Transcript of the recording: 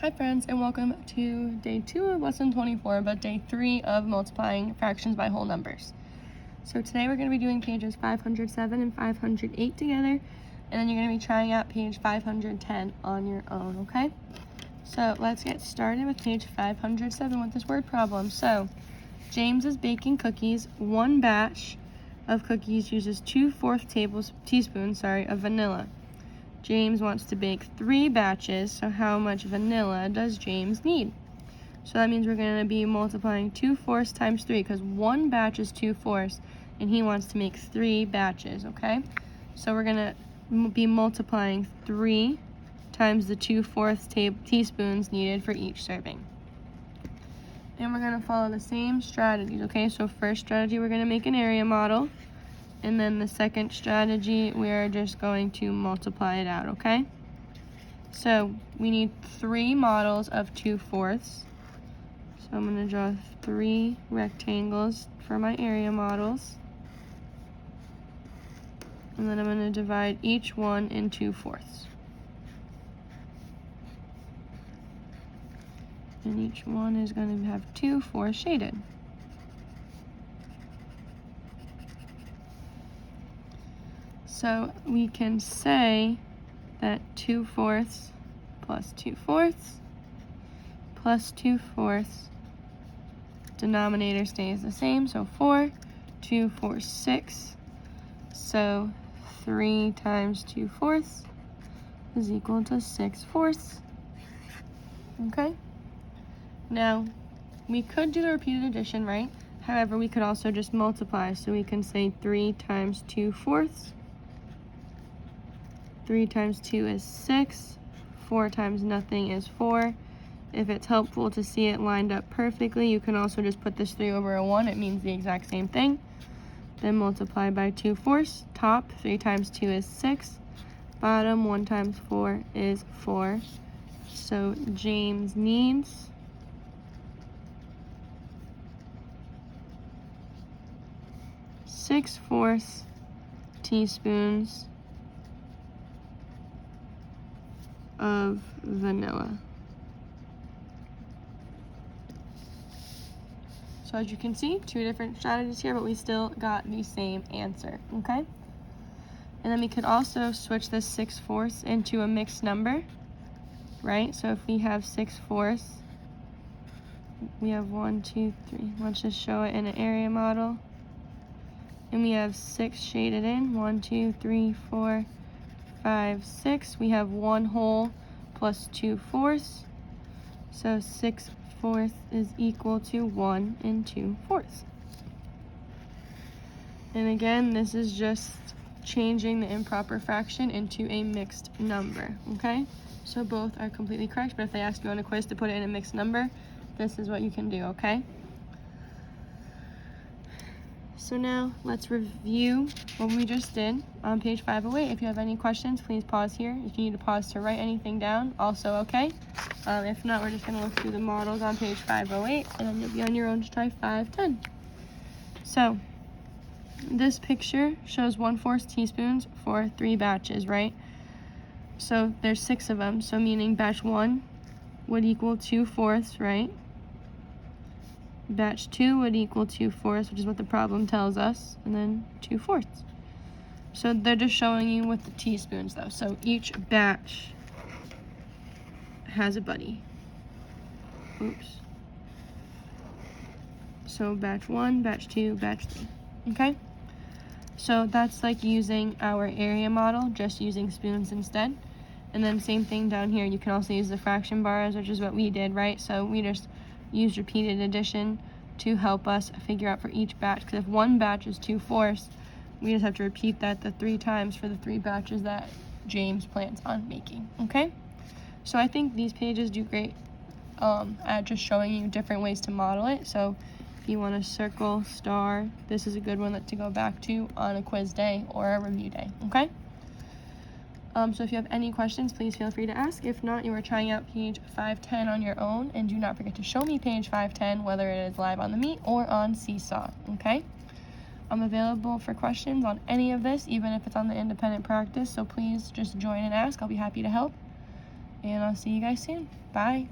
Hi friends, and welcome to day 2 of lesson 24, but day 3 of multiplying fractions by whole numbers. So today we're going to be doing pages 507 and 508 together, and then you're going to be trying out page 510 on your own, okay? So let's get started with page 507 with this word problem. So James is baking cookies. One batch of cookies uses 2/4 teaspoons of vanilla. James wants to bake 3 batches, so how much vanilla does James need? So that means we're going to be multiplying 2/4 times 3, because one batch is 2/4, and he wants to make 3 batches, okay? So we're going to be multiplying 3 times the 2/4 teaspoons needed for each serving. And we're going to follow the same strategies, okay? So first strategy, we're going to make an area model. And then the second strategy, we're just going to multiply it out, okay? So we need 3 models of 2/4. So I'm going to draw 3 rectangles for my area models. And then I'm going to divide each one in 2/4. And each one is going to have 2/4 shaded. So we can say that 2/4 plus 2/4 plus 2/4, denominator stays the same, so 4, 2, 4, 6. So 3 times 2/4 is equal to 6/4. Okay? Now, we could do the repeated addition, right? However, we could also just multiply, so we can say 3 times 2/4. 3 times 2 is 6. 4 times nothing is 4. If it's helpful to see it lined up perfectly, you can also just put this 3 over a 1. It means the exact same thing. Then multiply by 2/4. Top, 3 times 2 is 6. Bottom, 1 times 4 is 4. So James needs 6/4 teaspoons of vanilla. So as you can see, 2 different strategies here, but we still got the same answer, okay? And then we could also switch this 6/4 into a mixed number, right? So if we have 6/4, we have 1, 2, 3. Let's just show it in an area model. And we have 6 shaded in, 1, 2, 3, 4, 5, 6. We have 1 whole plus 2/4. So 6/4 is equal to 1 2/4. And again, this is just changing the improper fraction into a mixed number, okay? So both are completely correct, but if they ask you on a quiz to put it in a mixed number, this is what you can do, okay? So now let's review what we just did on page 508. If you have any questions, please pause here. If you need to pause to write anything down, also okay. If not, we're just going to look through the models on page 508, and then you'll be on your own to try 510. So this picture shows 1/4 teaspoons for 3 batches, right? So there's 6 of them, so meaning batch 1 would equal 2/4, right? Batch 2 would equal 2/4, which is what the problem tells us, and then 2/4. So they're just showing you with the teaspoons though. So each batch has a buddy. Oops. So batch 1, batch 2, batch 3. Okay? So that's like using our area model, just using spoons instead. And then same thing down here. You can also use the fraction bars, which is what we did, right? So we just use repeated addition to help us figure out for each batch, because if one batch is 2/4, we just have to repeat that the 3 times for the 3 batches that James plans on making, okay? So I think these pages do great at just showing you different ways to model it. So if you want to circle, star, this is a good one to go back to on a quiz day or a review day, okay? So if you have any questions, please feel free to ask. If not, you are trying out page 510 on your own, and do not forget to show me page 510, whether it is live on the Meet or on Seesaw, okay? I'm available for questions on any of this, even if it's on the independent practice, so please just join and ask. I'll be happy to help. and I'll see you guys soon. Bye.